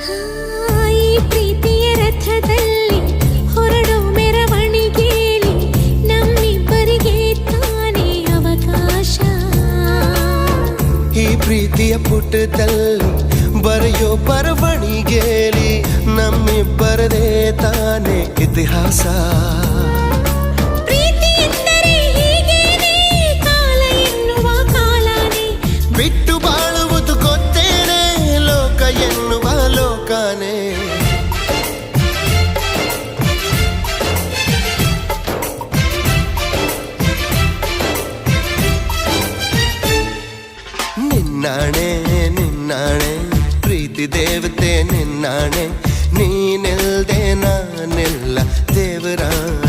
ಈ ಪ್ರೀತಿಯ ರಥದಲ್ಲಿ ಹೊರಡೋ ಮೆರವಣಿಗೆಯಲ್ಲಿ ನಮ್ಮಿಬ್ಬರಿಗೆ ತಾನೇ ಅವಕಾಶ. ಈ ಪ್ರೀತಿಯ ಪುಟದಲ್ಲಿ ಬರೆಯೋ ಬರವಣಿಗೆಯಲ್ಲಿ ನಮ್ಮಿಬ್ಬರದೇ ತಾನೇ ಇತಿಹಾಸ. ಪ್ರೀತಿ ಎಂದರೆ ಹೀಗೇನೆ, ಕಾಲ ಎನ್ನುವ ಕಾಲನೇ ಬಿಟ್ಟು ಬಾಳುವುದು ಗೊತ್ತೇನೆ, ಲೋಕ ಎನ್ನುವ ಲೋಕನೇ. ನಿನ್ನಾಣೆ ನಿನ್ನಾಣೆ ಪ್ರೀತಿ ದೇವತೆ ನಿನ್ನಾಣೆ, ನೀನಿಲ್ದೆ ನಾನೆಲ್ಲ ದೇವರಾಣೆ.